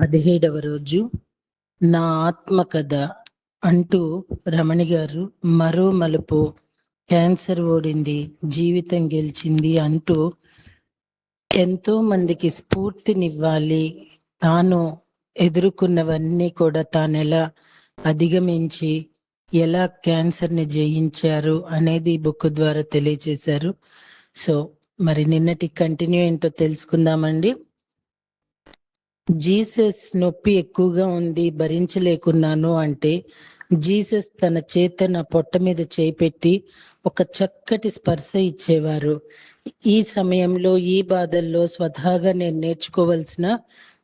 17వ రోజు నా ఆత్మకథ అంటూ రమణి గారు మరో మలుపు, క్యాన్సర్ ఓడింది, జీవితం గెలిచింది అంటూ ఎంతో మందికి స్ఫూర్తినివ్వాలి. తాను ఎదుర్కొన్నవన్నీ కూడా తానెలా అధిగమించి ఎలా క్యాన్సర్ని జయించారు అనేది బుక్ ద్వారా తెలియజేశారు. సో మరి నిన్నటి కంటిన్యూ ఏంటో తెలుసుకుందామండి. జీసస్ నొప్పి ఎక్కువగా ఉంది, భరించలేకున్నాను అంటే జీసస్ తన చేత నా పొట్ట మీద చేపెట్టి ఒక చక్కటి స్పర్శ ఇచ్చేవారు. ఈ సమయంలో ఈ బాధల్లో స్వతహాగా నేను నేర్చుకోవలసిన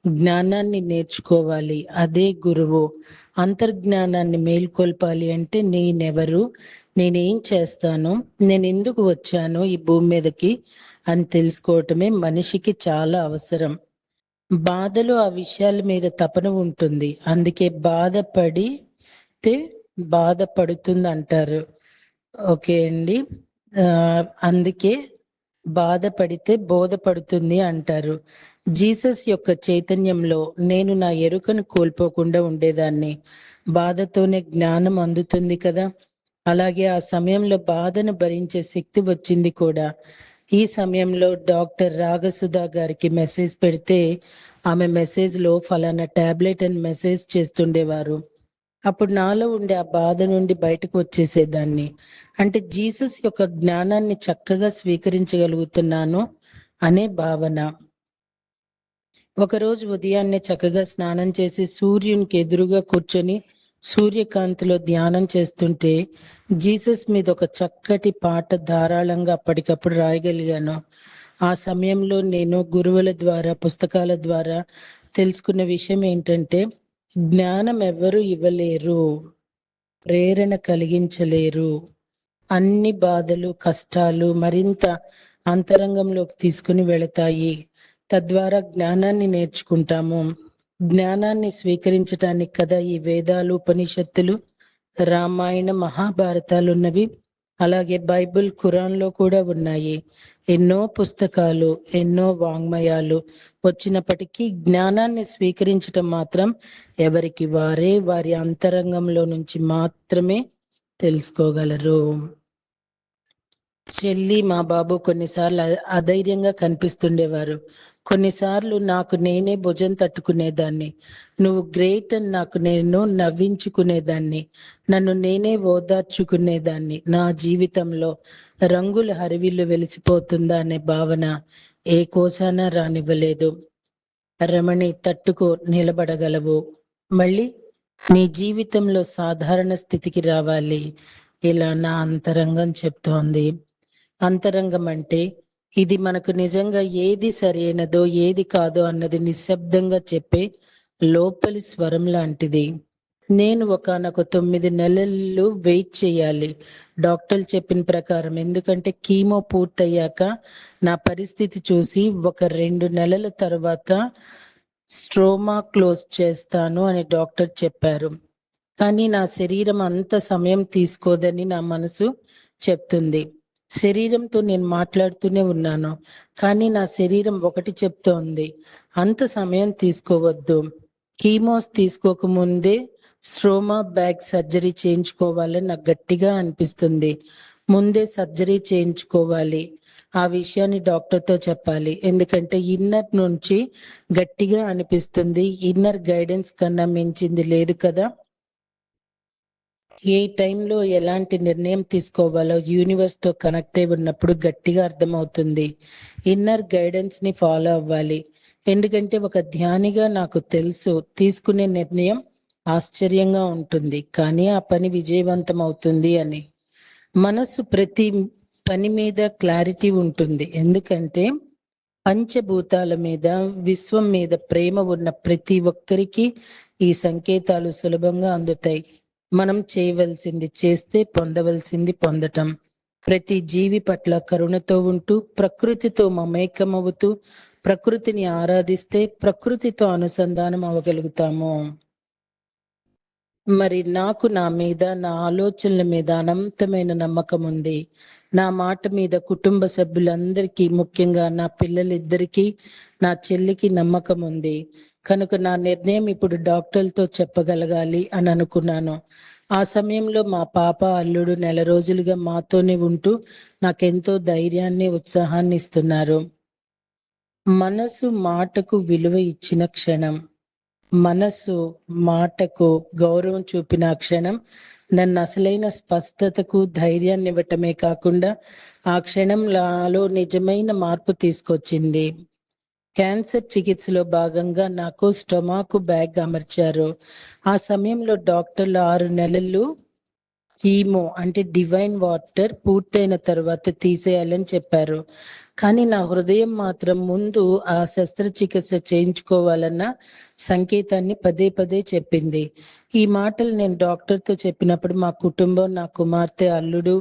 జ్ఞానాన్ని నేర్చుకోవాలి. అదే గురువు. అంతర్జ్ఞానాన్ని మేల్కొల్పాలి అంటే నేనెవరు, నేనేం చేస్తాను, నేను ఎందుకు వచ్చాను ఈ భూమి మీదకి అని తెలుసుకోవటమే మనిషికి చాలా అవసరం. బాధలో ఆ విషయాల మీద తపన ఉంటుంది. అందుకే బాధపడితే బాధపడుతుంది అంటారు. ఓకే అండి. అందుకే బాధపడితే బోధపడుతుంది అంటారు. జీసస్ యొక్క చైతన్యంలో నేను నా ఎరుకను కోల్పోకుండా ఉండేదాన్ని. బాధతోనే జ్ఞానం అందుతుంది కదా. అలాగే ఆ సమయంలో బాధను భరించే శక్తి వచ్చింది కూడా. ఈ సమయంలో డాక్టర్ రాగసుధా గారికి మెసేజ్ పెడితే ఆమె మెసేజ్లో ఫలానా టాబ్లెట్ అని మెసేజ్ చేస్తుండేవారు. అప్పుడు నాలో ఉండే ఆ బాధ నుండి బయటకు వచ్చేసేదాన్ని. అంటే జీసస్ యొక్క జ్ఞానాన్ని చక్కగా స్వీకరించగలుగుతున్నాను అనే భావన. ఒకరోజు ఉదయాన్నే చక్కగా స్నానం చేసి సూర్యునికి ఎదురుగా కూర్చొని సూర్యకాంతిలో ధ్యానం చేస్తుంటే జీసస్ మీద ఒక చక్కటి పాట ధారాళంగా అప్పటికప్పుడు రాయగలిగాను. ఆ సమయంలో నేను గురువుల ద్వారా, పుస్తకాల ద్వారా తెలుసుకున్న విషయం ఏంటంటే, జ్ఞానం ఎవరు ఇవ్వలేరు, ప్రేరణ కలిగించలేరు. అన్ని బాధలు, కష్టాలు మరింత అంతరంగంలోకి తీసుకుని వెళతాయి. తద్వారా జ్ఞానాన్ని నేర్చుకుంటాము. జ్ఞానాన్ని స్వీకరించటానికి కదా ఈ వేదాలు, ఉపనిషత్తులు, రామాయణ, మహాభారతాలు ఉన్నవి. అలాగే బైబిల్, ఖురాన్లో కూడా ఉన్నాయి. ఎన్నో పుస్తకాలు, ఎన్నో వాంగ్మయాలు వచ్చినప్పటికీ జ్ఞానాన్ని స్వీకరించటం మాత్రం ఎవరికి వారే వారి అంతరంగంలో నుంచి మాత్రమే తెలుసుకోగలరు. చెల్లి, మా బాబు కొన్నిసార్లు అధైర్యంగా కనిపిస్తుండేవారు. కొన్నిసార్లు నాకు నేనే భుజం తట్టుకునేదాన్ని. నువ్వు గ్రేట్ అని నాకు నేను నవ్వించుకునేదాన్ని. నన్ను నేనే ఓదార్చుకునేదాన్ని. నా జీవితంలో రంగుల హరివిల్లు వెలిసిపోతుందా అనే భావన ఏ కోసాన రానివ్వలేదు. రమణి, తట్టుకో, నిలబడగలవు. మళ్ళీ నీ జీవితంలో సాధారణ స్థితికి రావాలి. ఇలా నా అంతరంగం చెప్తోంది. అంతరంగం అంటే ఇది మనకు నిజంగా ఏది సరైనదో ఏది కాదో అన్నది నిశ్శబ్దంగా చెప్పే లోపలి స్వరం లాంటిది. నేను ఒకనొక 9 నెలలు వెయిట్ చేయాలి డాక్టర్లు చెప్పిన ప్రకారం. ఎందుకంటే కీమో పూర్తయ్యాక నా పరిస్థితి చూసి ఒక 2 నెలల తర్వాత స్ట్రోమా క్లోజ్ చేస్తాను అని డాక్టర్ చెప్పారు. కానీ నా శరీరం అంత సమయం తీసుకోదని నా మనసు చెప్తుంది. శరీరంతో నేను మాట్లాడుతూనే ఉన్నాను, కానీ నా శరీరం ఒకటి చెప్తోంది, అంత సమయం తీసుకోవద్దు. కీమోస్ తీసుకోకముందే స్ట్రోమా బ్యాగ్ సర్జరీ చేయించుకోవాలని నాకు గట్టిగా అనిపిస్తుంది. ముందే సర్జరీ చేయించుకోవాలి. ఆ విషయాన్ని డాక్టర్తో చెప్పాలి. ఎందుకంటే ఇన్నర్ నుంచి గట్టిగా అనిపిస్తుంది. ఇన్నర్ గైడెన్స్ కన్నా మించింది లేదు కదా. ఏ టైంలో ఎలాంటి నిర్ణయం తీసుకోవాలో యూనివర్స్తో కనెక్ట్ అయి ఉన్నప్పుడు గట్టిగా అర్థమవుతుంది. ఇన్నర్ గైడెన్స్ ని ఫాలో అవ్వాలి. ఎందుకంటే ఒక ధ్యానిగా నాకు తెలుసు, తీసుకునే నిర్ణయం ఆశ్చర్యంగా ఉంటుంది, కానీ ఆ పని విజయవంతం అవుతుంది అని. మనసు ప్రతి పని మీద క్లారిటీ ఉంటుంది. ఎందుకంటే పంచభూతాల మీద, విశ్వం మీద ప్రేమ ఉన్న ప్రతి ఒక్కరికి ఈ సంకేతాలు సులభంగా అందుతాయి. మనం చేయవలసింది చేస్తే పొందవలసింది పొందటం. ప్రతి జీవి పట్ల కరుణతో ఉంటూ, ప్రకృతితో మమేకమవుతూ, ప్రకృతిని ఆరాధిస్తే ప్రకృతితో అనుసంధానం అవ్వగలుగుతాము. మరి నాకు నా మీద, నా ఆలోచనల మీద అనంతమైన నమ్మకం ఉంది. నా మాట మీద కుటుంబ సభ్యులందరికీ, ముఖ్యంగా నా పిల్లలిద్దరికీ, నా చెల్లికి నమ్మకం ఉంది. కనుక నా నిర్ణయం ఇప్పుడు డాక్టర్లతో చెప్పగలగాలి అని అనుకున్నాను. ఆ సమయంలో మా పాప, అల్లుడు నెల రోజులుగా మాతోనే ఉంటూ నాకెంతో ధైర్యాన్ని, ఉత్సాహాన్ని ఇస్తున్నారు. మనసు మాటకు విలువ ఇచ్చిన క్షణం. మనసు మాటకు గౌరవం చూపిన క్షణం నన్ను అసలైన స్పష్టతకు, ధైర్యాన్ని ఇవ్వటమే కాకుండా ఆ క్షణం నాలో నిజమైన మార్పు తీసుకొచ్చింది. క్యాన్సర్ చికిత్సలో భాగంగా నాకు స్టొమాక్ బ్యాగ్ అమర్చారు. ఆ సమయంలో డాక్టర్లు 6 నెలలు కీమో అంటే డివైన్ వాటర్ పూర్తయిన తర్వాత తీసేయాలని చెప్పారు. కానీ నా హృదయం మాత్రం ముందు ఆ శస్త్రచికిత్స చేయించుకోవాలన్న సంకేతాన్ని పదే పదే చెప్పింది. ఈ మాటలు నేను డాక్టర్తో చెప్పినప్పుడు మా కుటుంబం, నా కుమార్తె, అల్లుడు,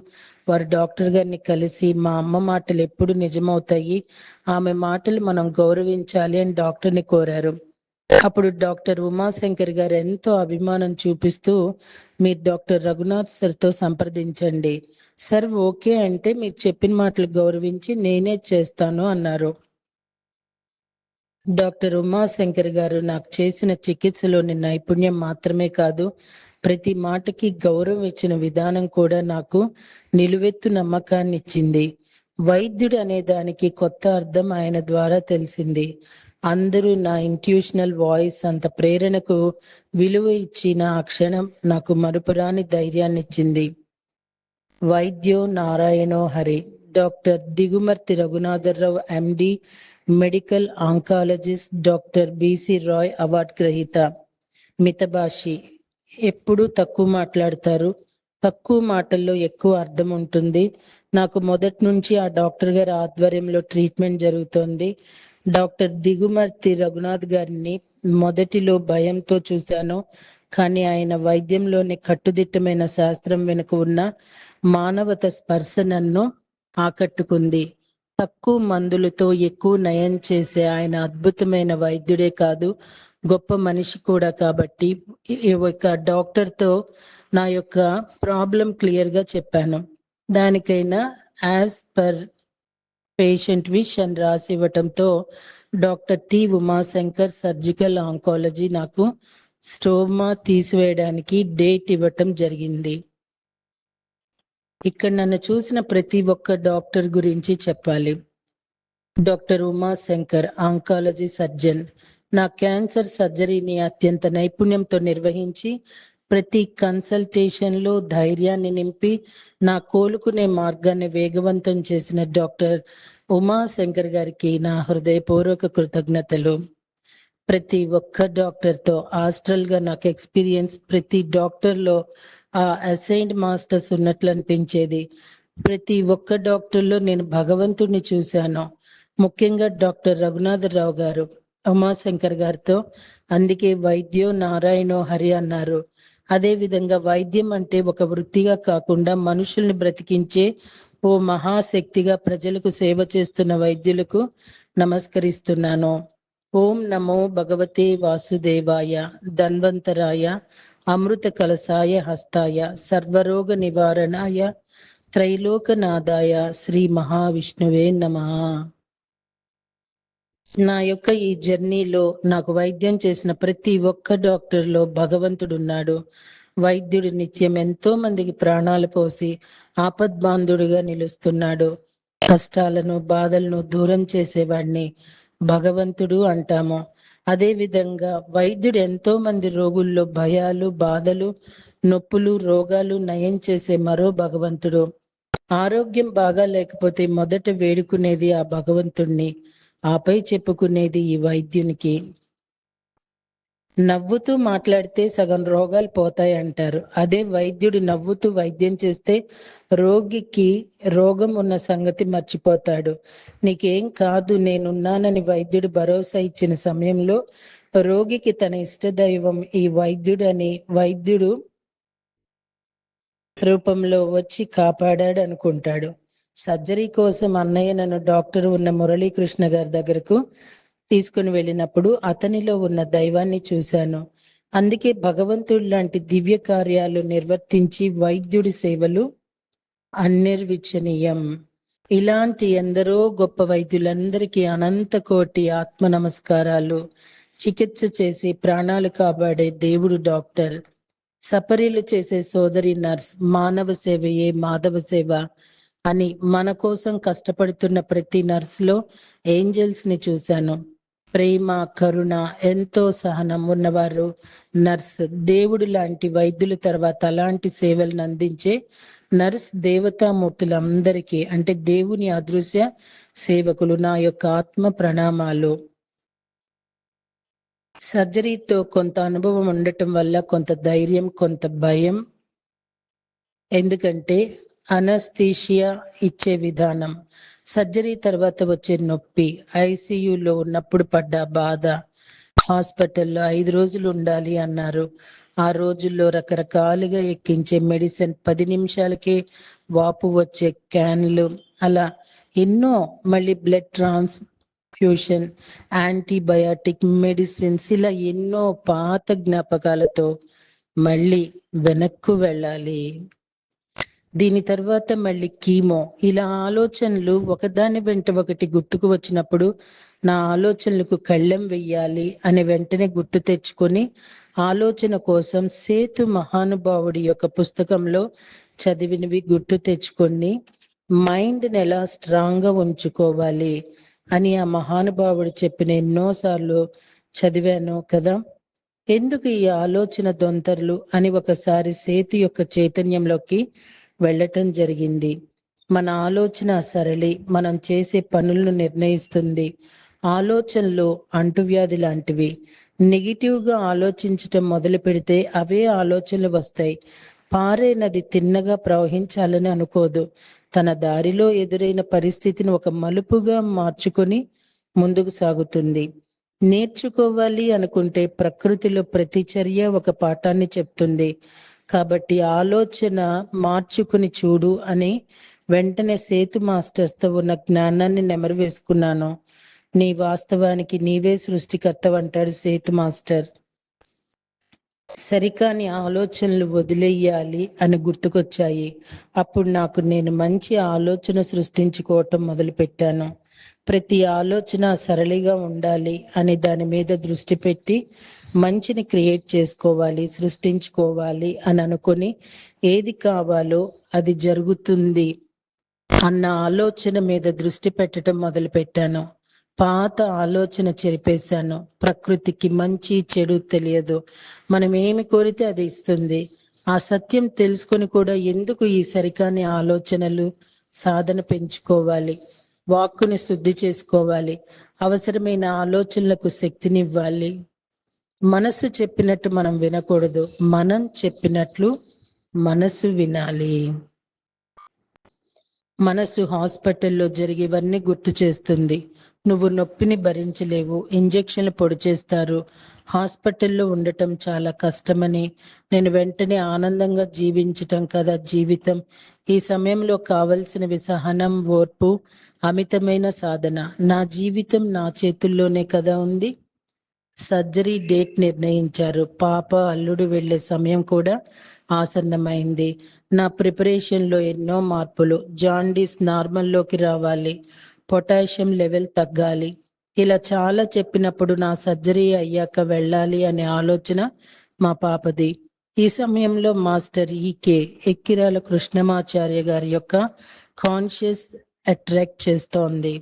వారు డాక్టర్ గారిని కలిసి మా అమ్మ మాటలు ఎప్పుడు నిజమవుతాయి, ఆమె మాటలు మనం గౌరవించాలి అని డాక్టర్ని కోరారు. అప్పుడు డాక్టర్ ఉమాశంకర్ గారు ఎంతో అభిమానం చూపిస్తూ, మీరు డాక్టర్ రఘునాథ్ సార్తో సంప్రదించండి. సార్ ఓకే అంటే మీరు చెప్పిన మాటలు గౌరవించి నేనే చేస్తాను అన్నారు. డాక్టర్ ఉమాశంకర్ గారు నాకు చేసిన చికిత్సలోని నైపుణ్యం మాత్రమే కాదు, ప్రతి మాటకి గౌరవం ఇచ్చిన విధానం కూడా నాకు నిలువెత్తు నమ్మకాన్ని ఇచ్చింది. వైద్యుడు అనే దానికి కొత్త అర్థం ఆయన ద్వారా తెలిసింది. అందరూ నా ఇంట్యూషనల్ వాయిస్ అంత ప్రేరణకు విలువ ఇచ్చిన ఆ క్షణం నాకు మరుపురాని ధైర్యాన్ని ఇచ్చింది. వైద్యో నారాయణో హరి. Doctor Digumarthi Raghunatharao MD, medical oncologist, doctor BC Roy award గ్రహీత. మితభాషి. ఎప్పుడూ తక్కువ మాట్లాడతారు, తక్కువ మాటల్లో ఎక్కువ అర్థం ఉంటుంది. నాకు మొదటి నుంచి ఆ డాక్టర్ గారి ఆధ్వర్యంలో ట్రీట్మెంట్ జరుగుతోంది. డాక్టర్ దిగుమర్తి రఘునాథ్ గారిని మొదటిలో భయంతో చూశాను. కానీ ఆయన వైద్యంలోని కట్టుదిట్టమైన శాస్త్రం వెనుక ఉన్న మానవత స్పర్శ నన్ను ఆకట్టుకుంది. తక్కువ మందులతో ఎక్కువ నయం చేసే ఆయన అద్భుతమైన వైద్యుడే కాదు, గొప్ప మనిషి కూడా. కాబట్టి ఈ యొక్క డాక్టర్తో నా యొక్క ప్రాబ్లం క్లియర్గా చెప్పాను. దానికైనా యాజ్ పర్ పేషెంట్ విష్ అని రాసి ఇవ్వటంతో doctor T Umashankar surgical oncology నాకు స్టోమా తీసివేయడానికి డేట్ ఇవ్వటం జరిగింది. ఇక్కడ నన్ను చూసిన ప్రతి ఒక్క డాక్టర్ గురించి చెప్పాలి. Doctor Umashankar oncology surgeon. నా క్యాన్సర్ సర్జరీని అత్యంత నైపుణ్యంతో నిర్వహించి ప్రతి కన్సల్టేషన్లో ధైర్యాన్ని నింపి నా కోలుకునే మార్గాన్ని వేగవంతం చేసిన డాక్టర్ ఉమాశంకర్ గారికి నా హృదయపూర్వక కృతజ్ఞతలు. ప్రతి ఒక్క డాక్టర్తో హాస్టల్గా నాకు ఎక్స్పీరియన్స్, ప్రతి డాక్టర్లో ఆ అసైన్డ్ మాస్టర్స్ ఉన్నట్లు అనిపించేది. ప్రతి ఒక్క డాక్టర్లో నేను భగవంతుడిని చూశాను. ముఖ్యంగా డాక్టర్ రఘునాథరావు గారు, ఉమాశంకర్ గారితో. అందుకే వైద్యో నారాయణో హరి అన్నారు. అదేవిధంగా వైద్యం అంటే ఒక వృత్తిగా కాకుండా మనుషుల్ని బ్రతికించే ఓ మహాశక్తిగా ప్రజలకు సేవ చేస్తున్న వైద్యులకు నమస్కరిస్తున్నాను. ఓం నమో భగవతే వాసుదేవాయ, ధన్వంతరాయ, అమృత కలసాయ హస్తాయ, సర్వరోగ నివారణాయ, త్రైలోకనాథాయ, శ్రీ మహావిష్ణువే నమః. నా యొక్క ఈ జర్నీలో నాకు వైద్యం చేసిన ప్రతి ఒక్క డాక్టర్లో భగవంతుడున్నాడు. వైద్యుడు నిత్యం ఎంతో మందికి ప్రాణాలు పోసి ఆపద్బాంధుడిగా నిలుస్తున్నాడు. కష్టాలను, బాధలను దూరం చేసేవాడిని భగవంతుడు అంటాము. అదే విధంగా వైద్యుడు ఎంతో మంది రోగుల్లో భయాలు, బాధలు, నొప్పులు, రోగాలు నయం చేసే మరో భగవంతుడు. ఆరోగ్యం బాగా లేకపోతే మొదట వేడుకునేది ఆ భగవంతుణ్ణి, ఆపై చెప్పుకునేది ఈ వైద్యునికి. నవ్వుతూ మాట్లాడితే సగం రోగాలు పోతాయి అంటారు. అదే వైద్యుడు నవ్వుతూ వైద్యం చేస్తే రోగికి రోగం ఉన్న సంగతి మర్చిపోతాడు. నీకేం కాదు, నేనున్నానని వైద్యుడు భరోసా ఇచ్చిన సమయంలో రోగికి తన ఇష్టదైవం ఈ వైద్యుడు అని వైద్యుడు రూపంలో వచ్చి కాపాడాడు అనుకుంటాడు. సర్జరీ కోసం అన్నయ్య నన్ను డాక్టర్ ఉన్న మురళీకృష్ణ గారి దగ్గరకు తీసుకుని వెళ్ళినప్పుడు అతనిలో ఉన్న దైవాన్ని చూశాను. అందుకే భగవంతుడు లాంటి దివ్య కార్యాలు నిర్వర్తించి వైద్యుడి సేవలు అనిర్వచనీయం. ఇలాంటి ఎందరో గొప్ప వైద్యులందరికీ అనంత కోటి ఆత్మ నమస్కారాలు. చికిత్స చేసి ప్రాణాలు కాపాడే దేవుడు డాక్టర్, సపరీలు చేసే సోదరి నర్స్, మానవ సేవయే మాధవ సేవ అని మన కోసం కష్టపడుతున్న ప్రతి నర్సులో ఏంజల్స్ ని చూశాను. ప్రేమ, కరుణ, ఎంతో సహనం ఉన్నవారు నర్స్. దేవుడు లాంటి వైద్యుల తర్వాత అలాంటి సేవలను అందించే నర్స్ దేవతామూర్తులందరికీ, అంటే దేవుని అదృశ్య సేవకులు, నా యొక్క ఆత్మ ప్రణామాలు. సర్జరీతో కొంత అనుభవం ఉండటం వల్ల కొంత ధైర్యం, కొంత భయం. ఎందుకంటే అనస్థీషియా ఇచ్చే విధానం, సర్జరీ తర్వాత వచ్చే నొప్పి, ఐసీయూలో ఉన్నప్పుడు పడ్డ బాధ, హాస్పిటల్లో 5 రోజులు ఉండాలి అన్నారు. ఆ రోజుల్లో రకరకాలుగా ఎక్కించే మెడిసిన్, 10 నిమిషాలకే వాపు వచ్చే క్యాన్లు, అలా ఎన్నో, మళ్ళీ బ్లడ్ ట్రాన్స్ఫ్యూషన్, యాంటీబయాటిక్ మెడిసిన్స్, ఇలా ఎన్నో పాత జ్ఞాపకాలతో మళ్ళీ వెనక్కు వెళ్ళాలి. దీని తర్వాత మళ్ళీ కీమో, ఇలా ఆలోచనలు ఒకదాని వెంట ఒకటి గుర్తుకు వచ్చినప్పుడు నా ఆలోచనలకు కళ్ళెం వెయ్యాలి అని వెంటనే గుర్తు తెచ్చుకొని ఆలోచన కోసం సేతు మహానుభావుడి యొక్క పుస్తకంలో చదివినవి గుర్తు తెచ్చుకొని మైండ్ని ఎలా స్ట్రాంగ్గా ఉంచుకోవాలి అని ఆ మహానుభావుడు చెప్పిన ఎన్నోసార్లు చదివాను కదా. ఎందుకు ఈ ఆలోచన దొంతర్లు అని ఒకసారి సేతు యొక్క చైతన్యంలోకి వెళ్ళటం జరిగింది. మన ఆలోచన సరళి మనం చేసే పనులను నిర్ణయిస్తుంది. ఆలోచనలు అంటువ్యాధి లాంటివి. నెగిటివ్గా ఆలోచించటం మొదలు పెడితే అవే ఆలోచనలు వస్తాయి. పారే నది తిన్నగా ప్రవహించాలని అనుకోదు. తన దారిలో ఎదురైన పరిస్థితిని ఒక మలుపుగా మార్చుకొని ముందుకు సాగుతుంది. నేర్చుకోవాలి అనుకుంటే ప్రకృతిలో ప్రతి చర్య ఒక పాఠాన్ని చెప్తుంది. కాబట్టి ఆలోచన మార్చుకుని చూడు అని వెంటనే సేతు మాస్టర్స్తో ఉన్న జ్ఞానాన్ని నెమరు వేసుకున్నాను. నీ వాస్తవానికి నీవే సృష్టికర్త అంటాడు సేతు మాస్టర్. సరికాని ఆలోచనలు వదిలేయాలి అని గుర్తుకొచ్చాయి. అప్పుడు నాకు నేను మంచి ఆలోచన సృష్టించుకోవటం మొదలుపెట్టాను. ప్రతి ఆలోచన సరళిగా ఉండాలి అని దాని మీద దృష్టి పెట్టి మంచిని క్రియేట్ చేసుకోవాలి, సృష్టించుకోవాలి అని అనుకొని ఏది కావాలో అది జరుగుతుంది అన్న ఆలోచన మీద దృష్టి పెట్టడం మొదలు పెట్టాను. పాత ఆలోచన చెరిపేశాను. ప్రకృతికి మంచి చెడు తెలియదు. మనం ఏమి కోరితే అది ఇస్తుంది. ఆ సత్యం తెలుసుకొని కూడా ఎందుకు ఈ సరికాని ఆలోచనలు? సాధన పెంచుకోవాలి, వాక్కుని శుద్ధి చేసుకోవాలి, అవసరమైన ఆలోచనలకు శక్తినివ్వాలి. మనసు చెప్పినట్టు మనం వినకూడదు, మనం చెప్పినట్లు మనసు వినాలి. మనసు హాస్పిటల్లో జరిగేవన్నీ గుర్తు చేస్తుంది. నువ్వు నొప్పిని భరించలేవు, ఇంజెక్షన్లు పొడి చేస్తారు, హాస్పిటల్లో ఉండటం చాలా కష్టమని. నేను వెంటనే ఆనందంగా జీవించటం కదా జీవితం. ఈ సమయంలో కావలసినవి సహనం, ఓర్పు, అమితమైన సాధన. నా జీవితం నా చేతుల్లోనే కదా ఉంది. సర్జరీ డేట్ నిర్ణయించారు. పాప అల్లుడు వెళ్లే సమయం కూడా ఆసన్నమైంది. నా ప్రిపరేషన్లో ఎన్నో మార్పులు. జాండీస్ నార్మల్లోకి రావాలి, పొటాషియం లెవెల్ తగ్గాలి, ఇలా చాలా చెప్పినప్పుడు నా సర్జరీ అయ్యాక వెళ్ళాలి అనే ఆలోచన మా పాపది. ఈ సమయంలో మాస్టర్ ఈకే ఎక్కిరాల కృష్ణమాచార్య గారి యొక్క కాన్షియస్ అట్రాక్ట్ చేస్తోంది.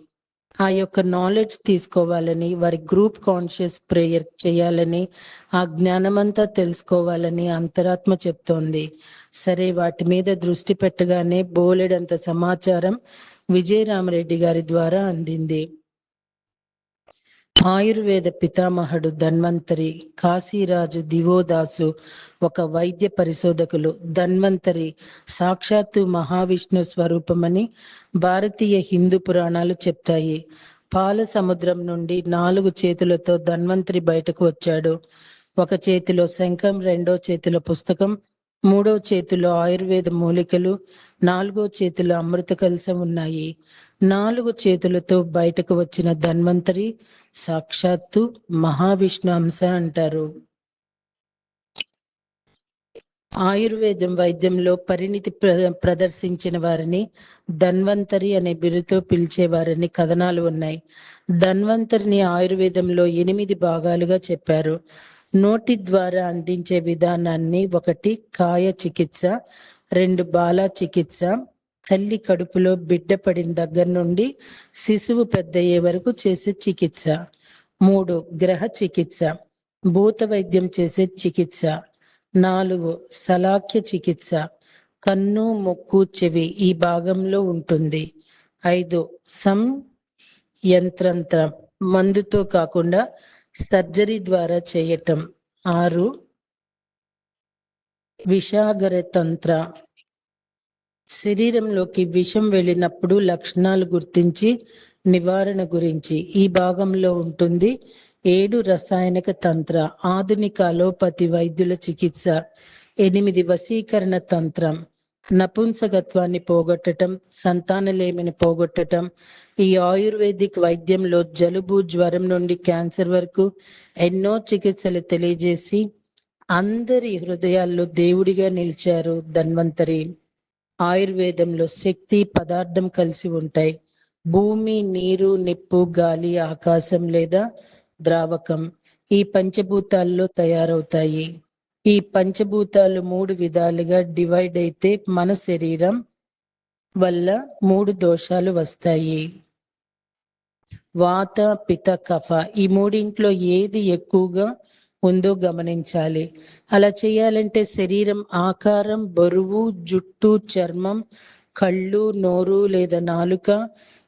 ఆ యొక్క నాలెడ్జ్ తీసుకోవాలని, వారి గ్రూప్ కాన్షియస్ ప్రేయర్ చేయాలని, ఆ జ్ఞానమంతా తెలుసుకోవాలని అంతరాత్మ చెప్తోంది. సరే, వాటి మీద దృష్టి పెట్టగానే బోలెడంత సమాచారం విజయరామరెడ్డి గారి ద్వారా అందింది. ఆయుర్వేద పితామహుడు ధన్వంతరి, కాశీరాజు దివోదాసు ఒక వైద్య పరిశోధకులు. ధన్వంతరి సాక్షాత్తు మహావిష్ణు స్వరూపమని భారతీయ హిందూ పురాణాలు చెప్తాయి. పాల సముద్రం నుండి 4 చేతులతో ధన్వంతరి బయటకు వచ్చాడు. ఒక చేతిలో శంఖం, రెండో చేతిలో పుస్తకం, మూడో చేతిలో ఆయుర్వేద మూలికలు, 4వ చేతిలో అమృత కలశం ఉన్నాయి. 4 చేతులతో బయటకు వచ్చిన ధన్వంతరి సాక్షాత్తు మహావిష్ణు అంశ అంటారు. ఆయుర్వేదం వైద్యంలో పరిణితి ప్రదర్శించిన వారిని ధన్వంతరి అనే బిరుదుతో పిలిచేవారని కథనాలు ఉన్నాయి. ధన్వంతరిని ఆయుర్వేదంలో 8 భాగాలుగా చెప్పారు. నోటి ద్వారా అందించే విధానాన్ని 1 కాయ చికిత్స, 2 బాల చికిత్స, తల్లి కడుపులో బిడ్డ పడిన దగ్గర నుండి శిశువు పెద్దయ్యే వరకు చేసే చికిత్స, 3 గ్రహ చికిత్స, భూత వైద్యం చేసే చికిత్స, 4 సలాఖ్య చికిత్స, కన్ను ముక్కు చెవి ఈ భాగంలో ఉంటుంది. 5 యంత్రంత్రం మందుతో కాకుండా సర్జరీ ద్వారా చేయటం. 6 విషాగర తంత్ర శరీరంలోకి విషం వెళ్ళినప్పుడు లక్షణాలు గుర్తించి నివారణ గురించి ఈ భాగంలో ఉంటుంది. 7 రసాయనిక తంత్ర ఆధునిక అలోపతి వైద్యుల చికిత్స. 8 వశీకరణ తంత్రం నపుంసకత్వాన్ని పోగొట్టడం, సంతానలేమిని పోగొట్టడం. ఈ ఆయుర్వేదిక్ వైద్యంలో జలుబు జ్వరం నుండి క్యాన్సర్ వరకు ఎన్నో చికిత్సలు తెలియజేసి అందరి హృదయాల్లో దేవుడిగా నిలిచారు ధన్వంతరి. ఆయుర్వేదంలో శక్తి పదార్థం కలిసి ఉంటాయి. భూమి, నీరు, నిప్పు, గాలి, ఆకాశం లేదా ద్రావకం ఈ పంచభూతాల్లో తయారవుతాయి. ఈ పంచభూతాలు 3 విధాలుగా డివైడ్ అయితే మన శరీరం వల్ల 3 దోషాలు వస్తాయి. వాత, పిత, కఫ ఈ 3 ఏది ఎక్కువగా ఉందో గమనించాలి. అలా చేయాలంటే శరీరం ఆకారం, బరువు, జుట్టు, చర్మం, కళ్ళు, నోరు లేదా నాలుక,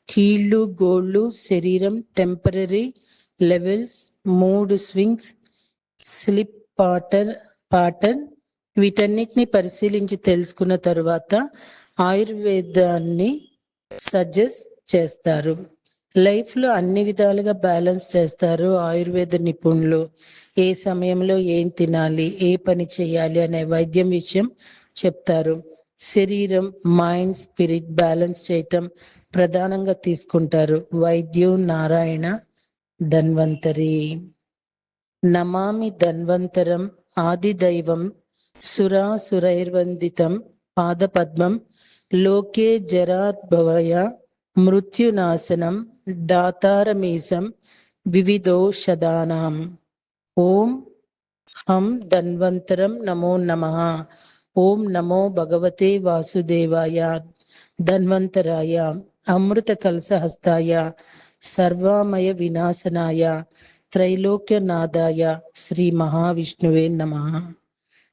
కీళ్ళు, గోళ్ళు, శరీరం temporary levels, 3 swings, slip pattern వీటన్నిటిని పరిశీలించి తెలుసుకున్న తరువాత ఆయుర్వేదాన్ని సజెస్ట్ చేస్తారు. లైఫ్ లో అన్ని విధాలుగా బ్యాలెన్స్ చేస్తారు ఆయుర్వేద నిపుణులు. ఏ సమయంలో ఏం తినాలి, ఏ పని చేయాలి అనే వైద్యం విషయం చెప్తారు. శరీరం, మైండ్, స్పిరిట్ బ్యాలెన్స్ చేయటం ప్రధానంగా తీసుకుంటారు. వైద్యం నారాయణ ధన్వంతరి. నమామి ధన్వంతరం ఆదిదైవం సురాసురైర్వందితం పాదపద్మం లోకే జరాద్భవయ మృత్యునాశనం దాతారమీశం వివిధోషధానాం. ఓం హం ధన్వంతరం నమో నమః. ఓం నమో భగవతే వాసుదేవాయ ధన్వంతరాయ అమృత కలశహస్తాయ సర్వామయ వినాశనాయ త్రైలోక్యనాథాయ శ్రీ మహావిష్ణువే నమః.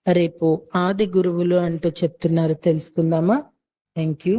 రేపు ఆది గురువులు అంటూ చెప్తున్నారు, తెలుసుకుందామా? Thank you.